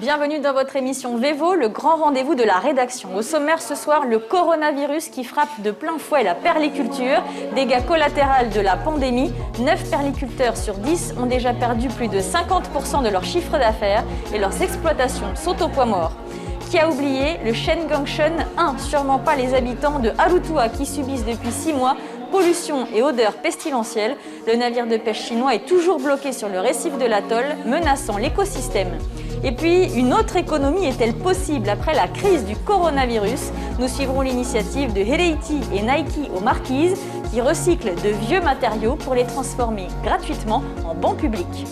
Bienvenue dans votre émission VEVO, le grand rendez-vous de la rédaction. Au sommaire ce soir, le coronavirus qui frappe de plein fouet la perliculture, dégâts collatéraux de la pandémie. 9 perliculteurs sur 10 ont déjà perdu plus de 50% de leur chiffre d'affaires et leurs exploitations sont au point mort. Qui a oublié le Shengangshan 1, sûrement pas les habitants de Arutua qui subissent depuis 6 mois pollution et odeurs pestilentielles. Le navire de pêche chinois est toujours bloqué sur le récif de l'atoll, menaçant l'écosystème. Et puis, une autre économie est-elle possible après la crise du coronavirus? Nous suivrons l'initiative de Hereiti et Nike aux Marquises qui recyclent de vieux matériaux pour les transformer gratuitement en bancs publics.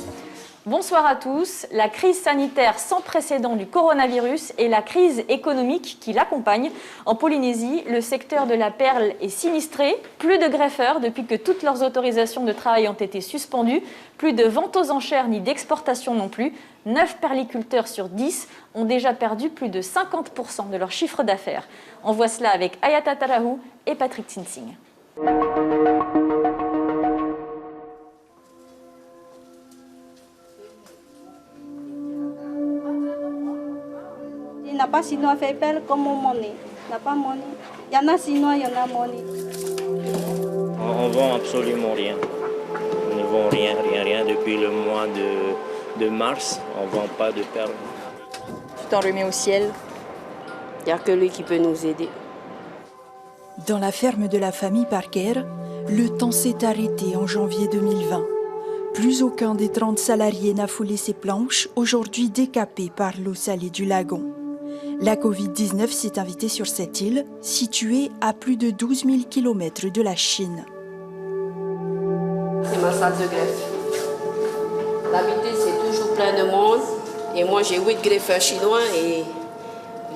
Bonsoir à tous. La crise sanitaire sans précédent du coronavirus et la crise économique qui l'accompagne. En Polynésie, le secteur de la perle est sinistré. Plus de greffeurs depuis que toutes leurs autorisations de travail ont été suspendues. Plus de ventes aux enchères ni d'exportation non plus. 9 perliculteurs sur 10 ont déjà perdu plus de 50% de leur chiffre d'affaires. On voit cela avec Ayata Tarahu et Patrick Tsinsing. Il n'a pas Chinois fait perle comme mon monnaie. Il n'a pas monnaie. Il y en a Chinois, il y en a monnaie. On ne vend absolument rien. On ne vend rien. Depuis le mois de mars, on ne vend pas de perles. Tu t'en remets au ciel. Il n'y a que lui qui peut nous aider. Dans la ferme de la famille Parker, le temps s'est arrêté en janvier 2020. Plus aucun des 30 salariés n'a foulé ses planches, aujourd'hui décapés par l'eau salée du lagon. La Covid-19 s'est invitée sur cette île, située à plus de 12 000 km de la Chine. C'est ma salle de greffe. D'habitude, c'est toujours plein de monde. Et moi, j'ai 8 greffeurs chinois et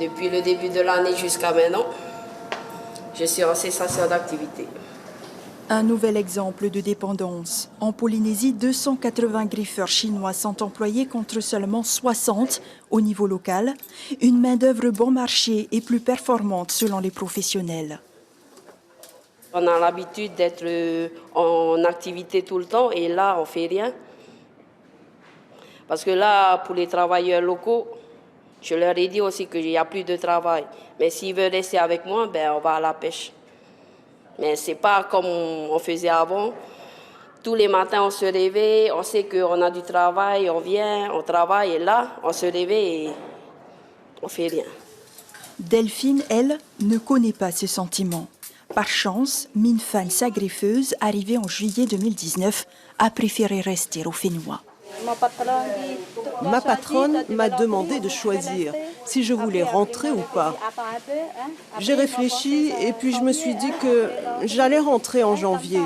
depuis le début de l'année jusqu'à maintenant, je suis en cessation d'activité. Un nouvel exemple de dépendance. En Polynésie, 280 griffeurs chinois sont employés contre seulement 60 au niveau local. Une main-d'œuvre bon marché et plus performante selon les professionnels. On a l'habitude d'être en activité tout le temps et là, on ne fait rien. Parce que là, pour les travailleurs locaux, je leur ai dit aussi qu'il n'y a plus de travail. Mais s'ils veulent rester avec moi, on va à la pêche. Mais ce n'est pas comme on faisait avant. Tous les matins, on se réveille, on sait qu'on a du travail, on vient, on travaille. Et là, on se réveille et on ne fait rien. Delphine, elle, ne connaît pas ce sentiment. Par chance, Minh Phan, sa greffeuse, arrivée en juillet 2019, a préféré rester au Fénois. Ma patronne m'a demandé de choisir si je voulais rentrer ou pas. J'ai réfléchi et puis je me suis dit que j'allais rentrer en janvier.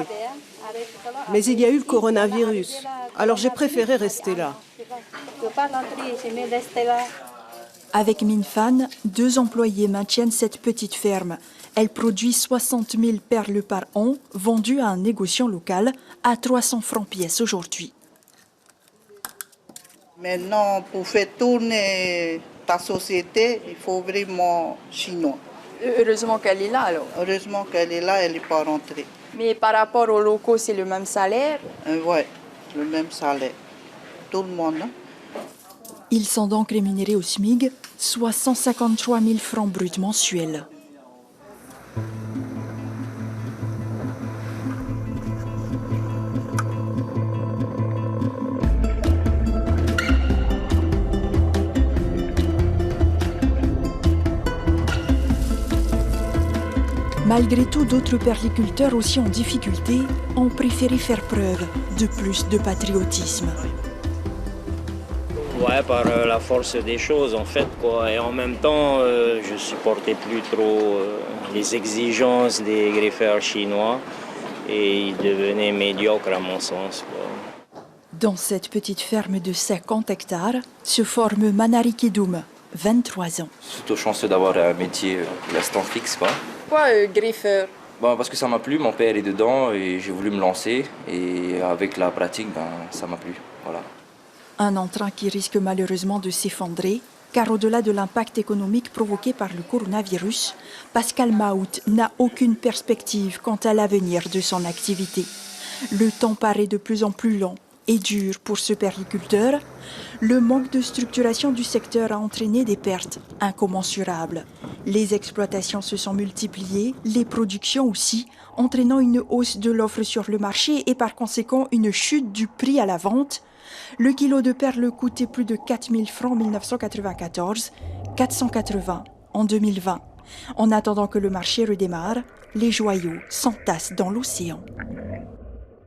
Mais il y a eu le coronavirus, alors j'ai préféré rester là. Avec Minh Phan, 2 employés maintiennent cette petite ferme. Elle produit 60 000 perles par an, vendues à un négociant local à 300 francs pièce aujourd'hui. Maintenant, pour faire tourner ta société, il faut vraiment chinois. Heureusement qu'elle est là alors. Heureusement qu'elle est là, elle n'est pas rentrée. Mais par rapport aux locaux, c'est le même salaire? Oui, le même salaire. Tout le monde. Hein? Ils sont donc rémunérés au SMIG, soit 153 000 francs bruts mensuels. Malgré tout, d'autres perliculteurs aussi en difficulté ont préféré faire preuve de plus de patriotisme. Ouais, par la force des choses en fait, quoi. Et en même temps, je supportais plus trop les exigences des greffeurs chinois et ils devenaient médiocres à mon sens, quoi. Dans cette petite ferme de 50 hectares se forme Manari Kidum, 23 ans. Je suis plutôt chanceux d'avoir un métier pour l'instant fixe, quoi. Pourquoi greffeur? Parce que ça m'a plu, mon père est dedans et j'ai voulu me lancer. Et avec la pratique, ça m'a plu. Voilà. Un entrain qui risque malheureusement de s'effondrer, car au-delà de l'impact économique provoqué par le coronavirus, Pascal Maout n'a aucune perspective quant à l'avenir de son activité. Le temps paraît de plus en plus long est dur pour ce périculteur. Le manque de structuration du secteur a entraîné des pertes incommensurables. Les exploitations se sont multipliées, les productions aussi, entraînant une hausse de l'offre sur le marché et par conséquent une chute du prix à la vente. Le kilo de perles coûtait plus de 4 000 francs en 1994, 480 en 2020. En attendant que le marché redémarre, les joyaux s'entassent dans l'océan.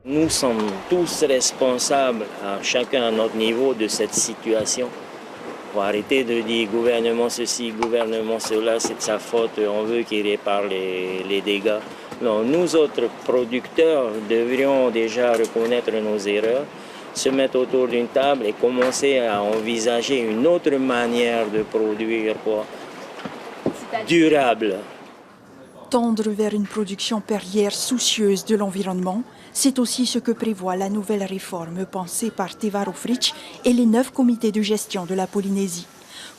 Nous sommes tous responsables, chacun à notre niveau, de cette situation. Il faut arrêter de dire gouvernement ceci, gouvernement cela, c'est de sa faute, on veut qu'il répare les dégâts. Non, nous autres producteurs devrions déjà reconnaître nos erreurs, se mettre autour d'une table et commencer à envisager une autre manière de produire, durable. Tendre vers une production perlière soucieuse de l'environnement, c'est aussi ce que prévoit la nouvelle réforme pensée par Teva Rohfritsch et les 9 comités de gestion de la Polynésie.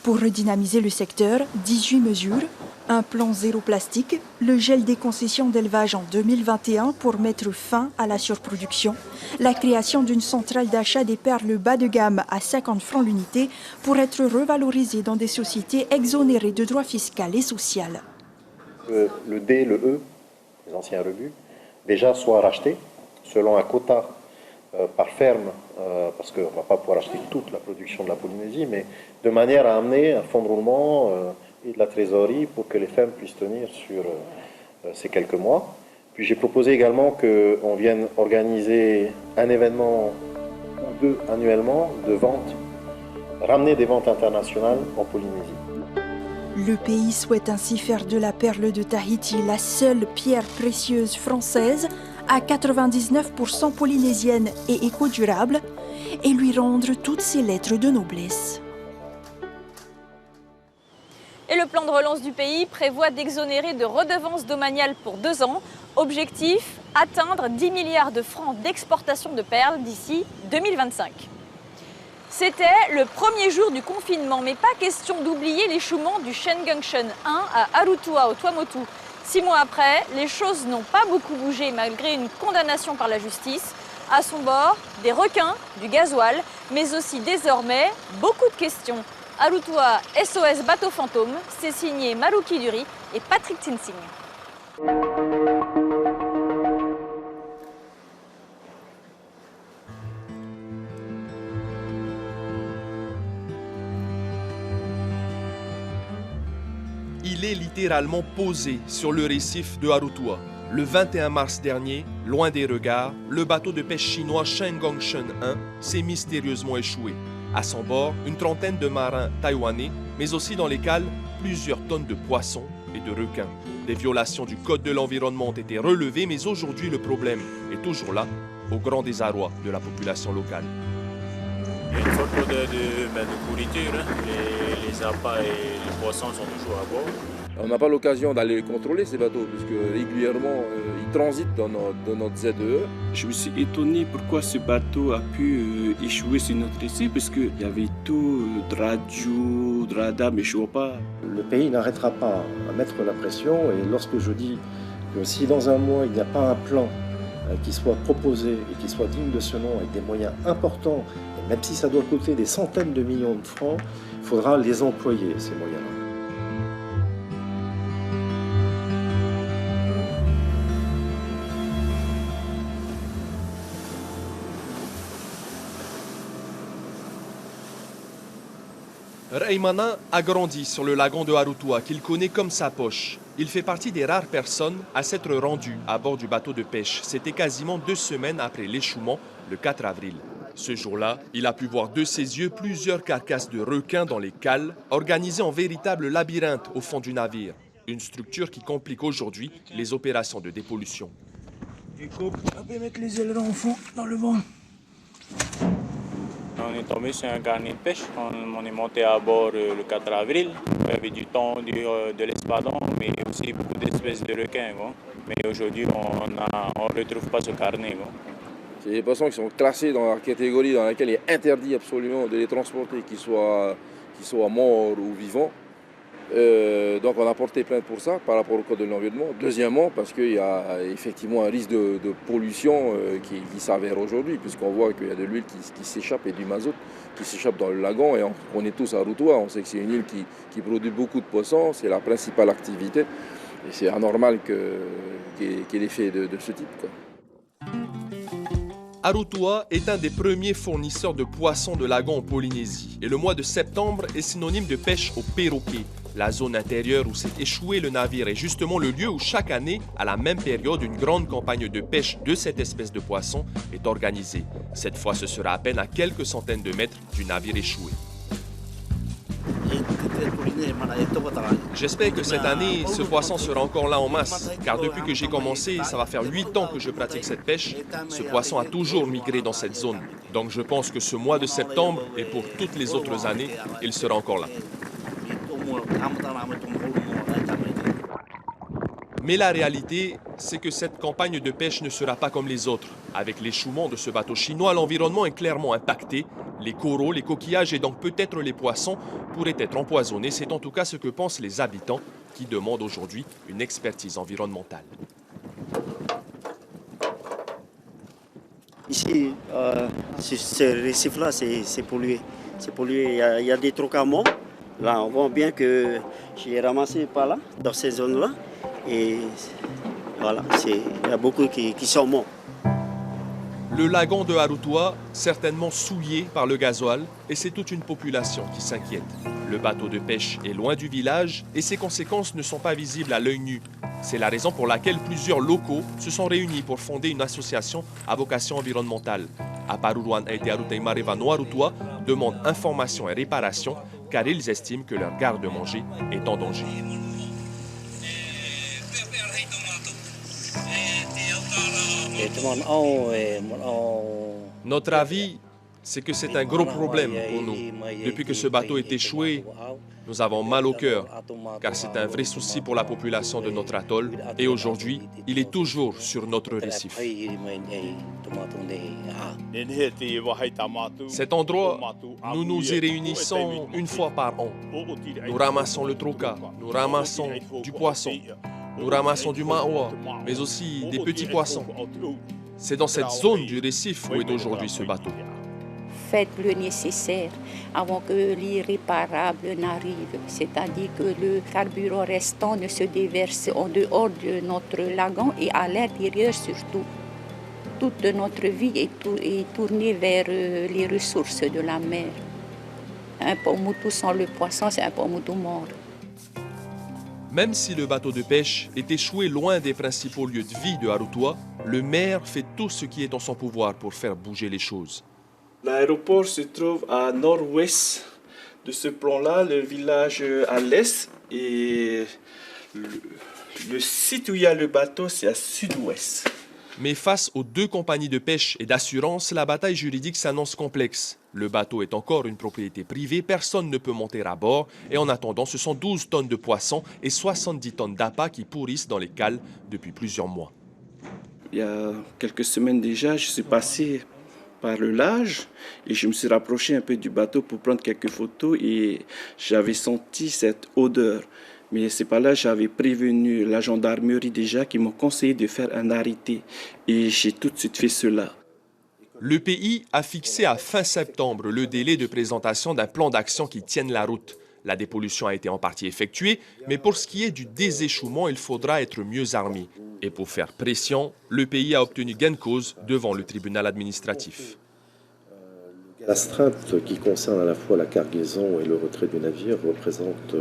Pour redynamiser le secteur, 18 mesures, un plan zéro plastique, le gel des concessions d'élevage en 2021 pour mettre fin à la surproduction, la création d'une centrale d'achat des perles bas de gamme à 50 francs l'unité pour être revalorisées dans des sociétés exonérées de droits fiscaux et sociaux. Le D, le E, les anciens rebuts, déjà soient rachetés selon un quota par ferme, parce qu'on ne va pas pouvoir acheter toute la production de la Polynésie, mais de manière à amener un fonds de roulement et de la trésorerie pour que les fermes puissent tenir sur ces quelques mois. Puis j'ai proposé également qu'on vienne organiser un événement ou 2 annuellement de vente, ramener des ventes internationales en Polynésie. Le pays souhaite ainsi faire de la perle de Tahiti la seule pierre précieuse française à 99% polynésienne et éco-durable et lui rendre toutes ses lettres de noblesse. Et le plan de relance du pays prévoit d'exonérer de redevances domaniales pour 2 ans. Objectif, atteindre 10 milliards de francs d'exportation de perles d'ici 2025. C'était le premier jour du confinement, mais pas question d'oublier l'échouement du Shengung-shen 1 à Arutua, au Tuamotu. 6 mois après, les choses n'ont pas beaucoup bougé malgré une condamnation par la justice. À son bord, des requins, du gasoil, mais aussi désormais beaucoup de questions. Arutua SOS Bateau Fantôme, c'est signé Maruki Duri et Patrick Tinsing. Il est littéralement posé sur le récif de Arutua. Le 21 mars dernier, loin des regards, le bateau de pêche chinois Shengung-shen 1 s'est mystérieusement échoué. À son bord, une trentaine de marins taïwanais, mais aussi dans les cales, plusieurs tonnes de poissons et de requins. Des violations du code de l'environnement ont été relevées, mais aujourd'hui le problème est toujours là, au grand désarroi de la population locale. Il y a une forte odeur de pourriture, les appâts et les poissons sont toujours à bord. On n'a pas l'occasion d'aller contrôler ces bateaux, puisque régulièrement ils transitent dans notre ZEE. Je me suis étonné pourquoi ce bateau a pu échouer sur notre récif, parce qu'il y avait tout, de radio, de radar, mais je ne vois pas. Le pays n'arrêtera pas à mettre la pression, et lorsque je dis que si dans un mois il n'y a pas un plan qui soit proposé et qui soit digne de ce nom, avec des moyens importants, et même si ça doit coûter des centaines de millions de francs, il faudra les employer, ces moyens-là. Raimana a grandi sur le lagon de Arutua qu'il connaît comme sa poche. Il fait partie des rares personnes à s'être rendu à bord du bateau de pêche. C'était quasiment 2 semaines après l'échouement, le 4 avril. Ce jour-là, il a pu voir de ses yeux plusieurs carcasses de requins dans les cales, organisées en véritable labyrinthe au fond du navire. Une structure qui complique aujourd'hui les opérations de dépollution. On peut mettre les ailerons au fond, dans le vent. On est tombé sur un carnet de pêche, on est monté à bord le 4 avril. Il y avait du thon, de l'espadon, mais aussi beaucoup d'espèces de requins. Mais aujourd'hui, on ne retrouve pas ce carnet. C'est des poissons qui sont classés dans la catégorie dans laquelle il est interdit absolument de les transporter, qu'ils soient morts ou vivants. Donc on a porté plainte pour ça par rapport au code de l'environnement. Deuxièmement, parce qu'il y a effectivement un risque de pollution qui s'avère aujourd'hui, puisqu'on voit qu'il y a de l'huile qui s'échappe et du mazout qui s'échappe dans le lagon. Et on connaît tous Aroutois, on sait que c'est une île qui produit beaucoup de poissons, c'est la principale activité. Et c'est anormal qu'il y ait des faits de ce type, quoi. Aroutois est un des premiers fournisseurs de poissons de lagon en Polynésie et le mois de septembre est synonyme de pêche au perroquet. La zone intérieure où s'est échoué le navire est justement le lieu où chaque année, à la même période, une grande campagne de pêche de cette espèce de poisson est organisée. Cette fois, ce sera à peine à quelques centaines de mètres du navire échoué. J'espère que cette année, ce poisson sera encore là en masse, car depuis que j'ai commencé, ça va faire 8 ans que je pratique cette pêche, ce poisson a toujours migré dans cette zone. Donc je pense que ce mois de septembre, et pour toutes les autres années, il sera encore là. Mais la réalité, c'est que cette campagne de pêche ne sera pas comme les autres. Avec l'échouement de ce bateau chinois, l'environnement est clairement impacté. Les coraux, les coquillages et donc peut-être les poissons pourraient être empoisonnés. C'est en tout cas ce que pensent les habitants qui demandent aujourd'hui une expertise environnementale. Ici, ce récif-là, c'est pollué. C'est pollué. Il y a des trocaments. Là, on voit bien que j'ai ramassé par là, dans ces zones-là. Et voilà, il y a beaucoup qui sont morts. Le lagon de Aroutois, certainement souillé par le gasoil, et c'est toute une population qui s'inquiète. Le bateau de pêche est loin du village et ses conséquences ne sont pas visibles à l'œil nu. C'est la raison pour laquelle plusieurs locaux se sont réunis pour fonder une association à vocation environnementale. Aparuruan et Aruteimarevano Aroutois demandent information et réparation car ils estiment que leur garde-manger est en danger. Notre avis, c'est que c'est un gros problème pour nous. Depuis que ce bateau est échoué, nous avons mal au cœur, car c'est un vrai souci pour la population de notre atoll. Et aujourd'hui, il est toujours sur notre récif. Cet endroit, nous nous y réunissons une fois par an. Nous ramassons le troca, nous ramassons du poisson, nous ramassons du maoua, mais aussi des petits poissons. C'est dans cette zone du récif où est aujourd'hui ce bateau. Faites le nécessaire avant que l'irréparable n'arrive, c'est-à-dire que le carburant restant ne se déverse en dehors de notre lagon et à l'intérieur surtout. Toute notre vie est tournée vers les ressources de la mer. Un pomoutou sans le poisson, c'est un pomoutou mort. Même si le bateau de pêche est échoué loin des principaux lieux de vie de Aroutois, le maire fait tout ce qui est en son pouvoir pour faire bouger les choses. L'aéroport se trouve à nord-ouest de ce plan-là, le village à l'est, et le site où il y a le bateau, c'est à sud-ouest. Mais face aux deux compagnies de pêche et d'assurance, la bataille juridique s'annonce complexe. Le bateau est encore une propriété privée, personne ne peut monter à bord, et en attendant, ce sont 12 tonnes de poissons et 70 tonnes d'appât qui pourrissent dans les cales depuis plusieurs mois. Il y a quelques semaines déjà, je suis passé par le large et je me suis rapproché un peu du bateau pour prendre quelques photos et j'avais senti cette odeur. Mais c'est pas là, j'avais prévenu la gendarmerie déjà qui m'ont conseillé de faire un arrêté et j'ai tout de suite fait cela. Le pays a fixé à fin septembre le délai de présentation d'un plan d'action qui tienne la route. La dépollution a été en partie effectuée, mais pour ce qui est du déséchouement, il faudra être mieux armé. Et pour faire pression, le pays a obtenu gain de cause devant le tribunal administratif. L'astreinte qui concerne à la fois la cargaison et le retrait du navire représente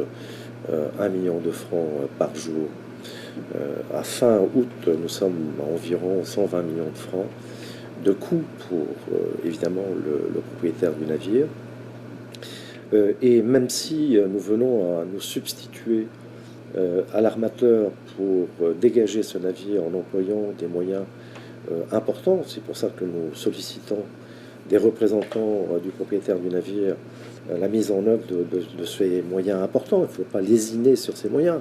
1 million de francs par jour. À fin août, nous sommes à environ 120 millions de francs de coûts pour évidemment le propriétaire du navire. Et même si nous venons à nous substituer à l'armateur pour dégager ce navire en employant des moyens importants, c'est pour ça que nous sollicitons des représentants du propriétaire du navire la mise en œuvre de ces moyens importants. Il ne faut pas lésiner sur ces moyens,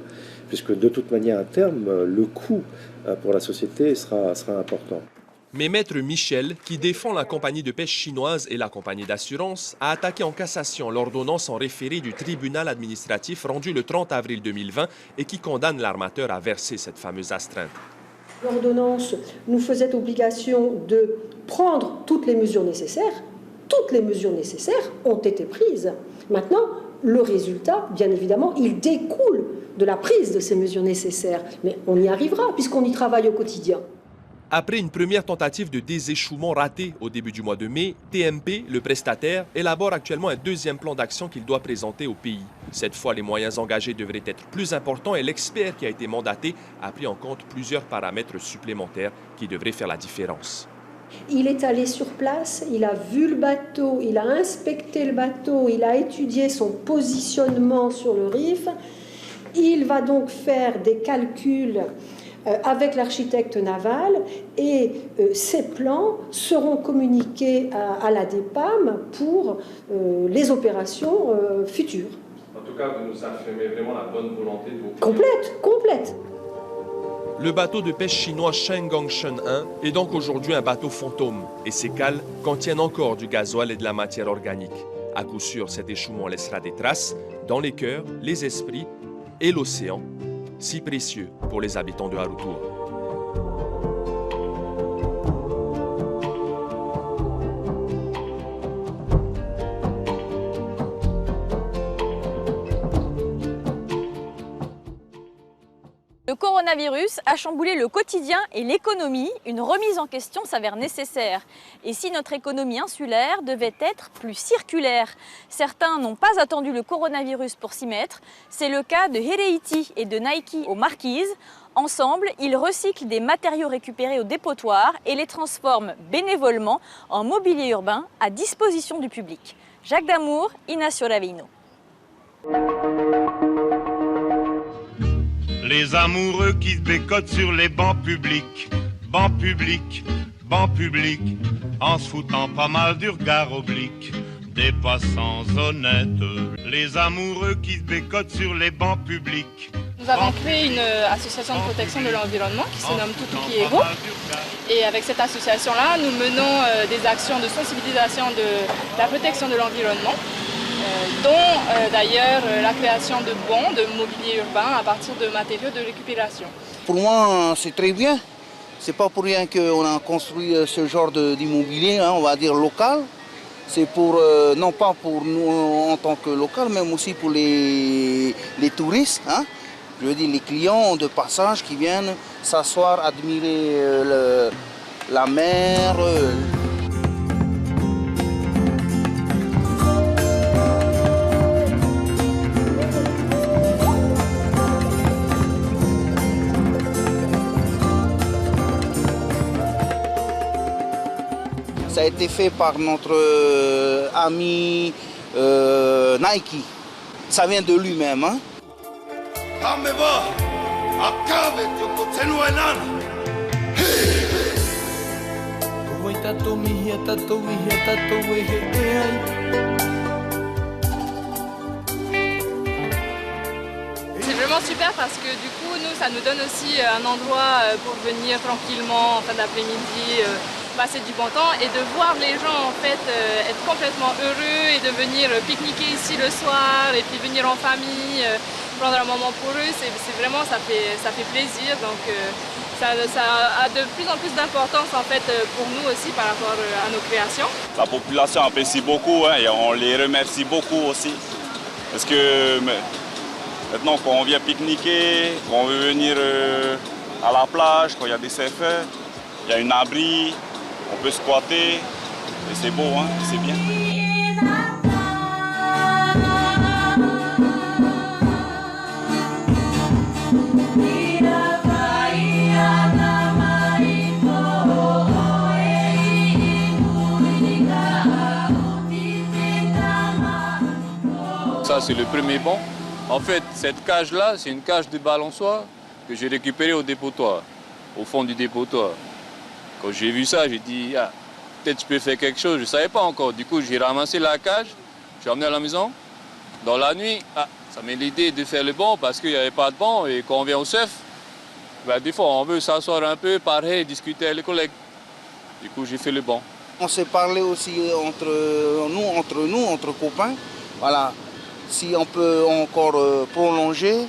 puisque de toute manière, à terme, le coût pour la société sera important. Mais Maître Michel, qui défend la compagnie de pêche chinoise et la compagnie d'assurance, a attaqué en cassation l'ordonnance en référé du tribunal administratif rendue le 30 avril 2020 et qui condamne l'armateur à verser cette fameuse astreinte. L'ordonnance nous faisait obligation de prendre toutes les mesures nécessaires. Toutes les mesures nécessaires ont été prises. Maintenant, le résultat, bien évidemment, il découle de la prise de ces mesures nécessaires. Mais on y arrivera puisqu'on y travaille au quotidien. Après une première tentative de déséchouement ratée au début du mois de mai, TMP, le prestataire, élabore actuellement un deuxième plan d'action qu'il doit présenter au pays. Cette fois, les moyens engagés devraient être plus importants et l'expert qui a été mandaté a pris en compte plusieurs paramètres supplémentaires qui devraient faire la différence. Il est allé sur place, il a vu le bateau, il a inspecté le bateau, il a étudié son positionnement sur le riff. Il va donc faire des calculs avec l'architecte naval et ces plans seront communiqués à la DEPAM pour les opérations futures. En tout cas, vous nous affirmez vraiment la bonne volonté de vos clients. Complète. Le bateau de pêche chinois Shengongshen 1 est donc aujourd'hui un bateau fantôme et ses cales contiennent encore du gasoil et de la matière organique. À coup sûr, cet échouement laissera des traces dans les cœurs, les esprits et l'océan, si précieux pour les habitants de Arutua. Le coronavirus a chamboulé le quotidien et l'économie. Une remise en question s'avère nécessaire. Et si notre économie insulaire devait être plus circulaire? Certains n'ont pas attendu le coronavirus pour s'y mettre. C'est le cas de Hereiti et de Nike aux Marquises. Ensemble, ils recyclent des matériaux récupérés au dépotoir et les transforment bénévolement en mobilier urbain à disposition du public. Jacques Damour, Ignacio Ravino. Les amoureux qui se bécotent sur les bancs publics, en se foutant pas mal du regard oblique des passants honnêtes. Les amoureux qui se bécotent sur les bancs publics. Nous avons créé une association de protection de l'environnement qui se nomme Tutuki-Ego. Et avec cette association-là, nous menons des actions de sensibilisation de la protection de l'environnement. Dont d'ailleurs la création de bons, de mobilier urbain à partir de matériaux de récupération. Pour moi, c'est très bien. C'est pas pour rien qu'on a construit ce genre d'immobilier, on va dire local. C'est pour, non pas pour nous en tant que local, mais aussi pour les touristes. Je veux dire les clients de passage qui viennent s'asseoir, admirer la mer. Ça a été fait par notre ami Nike. Ça vient de lui-même. C'est vraiment super parce que du coup, nous, ça nous donne aussi un endroit pour venir tranquillement en fin d'après-midi, passer du bon temps et de voir les gens en fait être complètement heureux et de venir pique-niquer ici le soir et puis venir en famille, prendre un moment pour eux, c'est vraiment, ça fait plaisir. Donc ça a de plus en plus d'importance en fait pour nous aussi par rapport à nos créations. La population apprécie beaucoup et on les remercie beaucoup aussi parce que maintenant quand on vient pique-niquer, quand on veut venir à la plage, quand il y a des surfeurs, il y a une abri, on peut squatter et c'est beau, c'est bien. Ça, c'est le premier banc. En fait, cette cage-là, c'est une cage de balançoire que j'ai récupérée au dépotoir, au fond du dépotoir. Quand j'ai vu ça, j'ai dit, peut-être je peux faire quelque chose, je ne savais pas encore. Du coup, j'ai ramassé la cage, je suis amené à la maison. Dans la nuit, ça m'est l'idée de faire le banc parce qu'il n'y avait pas de banc. Et quand on vient au surf, des fois, on veut s'asseoir un peu, parler, discuter avec les collègues. Du coup, j'ai fait le banc. On s'est parlé aussi entre nous, entre copains. Voilà, si on peut encore prolonger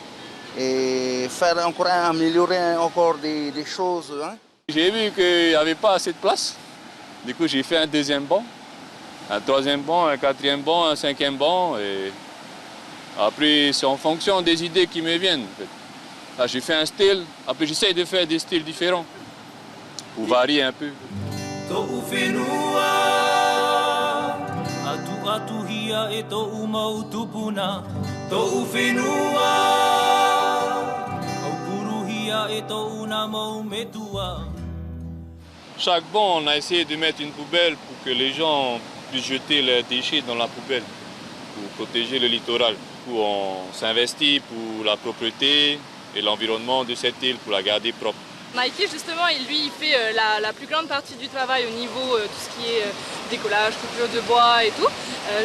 et faire encore améliorer encore des choses. Hein. J'ai vu qu'il n'y avait pas assez de place. Du coup, j'ai fait un deuxième banc, un troisième banc, un quatrième banc, un cinquième banc. Et après, c'est en fonction des idées qui me viennent. En fait. Là, j'ai fait un style. Après, j'essaye de faire des styles différents pour varier un peu. Chaque banc, on a essayé de mettre une poubelle pour que les gens puissent jeter leurs déchets dans la poubelle pour protéger le littoral. Du coup, on s'investit pour la propreté et l'environnement de cette île pour la garder propre. Mikey, justement, il fait la plus grande partie du travail au niveau tout ce qui est décollage, coupure de bois et tout.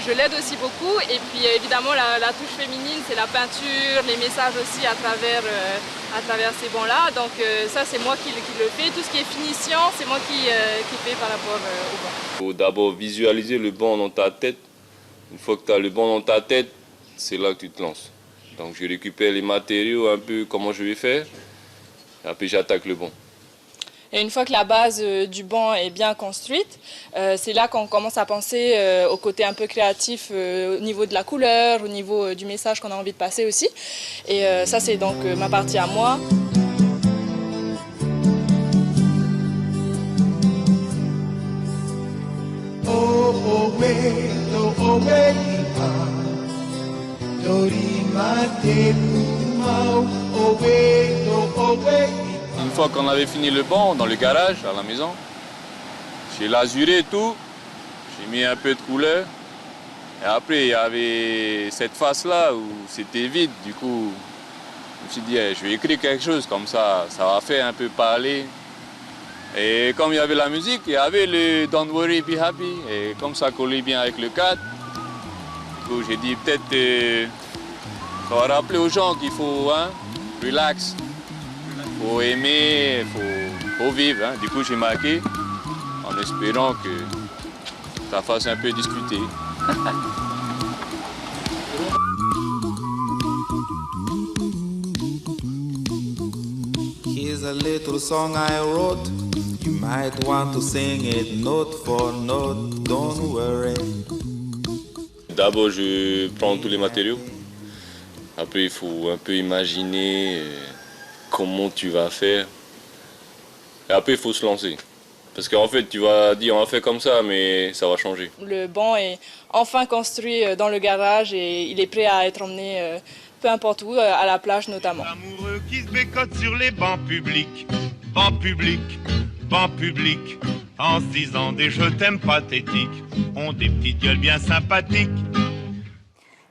Je l'aide aussi beaucoup. Et puis évidemment, la touche féminine, c'est la peinture, les messages aussi à travers ces bancs-là. Donc ça, c'est moi qui le fais. Tout ce qui est finition, c'est moi qui fais par rapport au banc. Il faut d'abord visualiser le banc dans ta tête. Une fois que tu as le banc dans ta tête, c'est là que tu te lances. Donc je récupère les matériaux, un peu comment je vais faire. Et après, j'attaque le banc. Et une fois que la base du banc est bien construite, c'est là qu'on commence à penser au côté un peu créatif au niveau de la couleur, au niveau du message qu'on a envie de passer aussi. Et ça, c'est donc ma partie à moi. Une fois qu'on avait fini le banc dans le garage à la maison, j'ai lasuré tout, j'ai mis un peu de couleur. Et après, il y avait cette face-là où c'était vide. Du coup, je me suis dit, je vais écrire quelque chose comme ça, ça va faire un peu parler. Et comme il y avait la musique, il y avait le Don't Worry, Be Happy. Et comme ça collait bien avec le cadre, du coup, j'ai dit peut-être ça va rappeler aux gens qu'il faut relax. Il faut aimer, il faut vivre. Hein. Du coup, j'ai marqué en espérant que ça fasse un peu discuter. Here's a little song I wrote. You might want to sing it note for note. Don't worry. D'abord, je prends tous les matériaux. Après, il faut un peu imaginer comment tu vas faire. Et après, il faut se lancer. Parce qu'en fait, tu vas dire, on va faire comme ça, mais ça va changer. Le banc est enfin construit dans le garage et il est prêt à être emmené peu importe où, à la plage notamment. Amoureux qui se bécotent sur les bancs publics, en se disant des je t'aime pathétiques, ont des petites gueules bien sympathiques.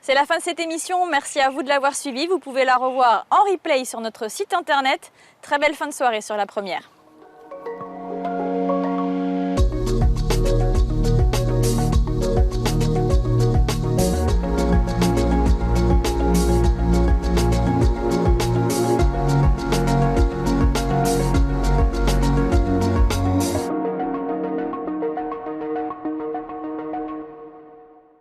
C'est la fin de cette émission, merci à vous de l'avoir suivie. Vous pouvez la revoir en replay sur notre site internet. Très belle fin de soirée sur La Première.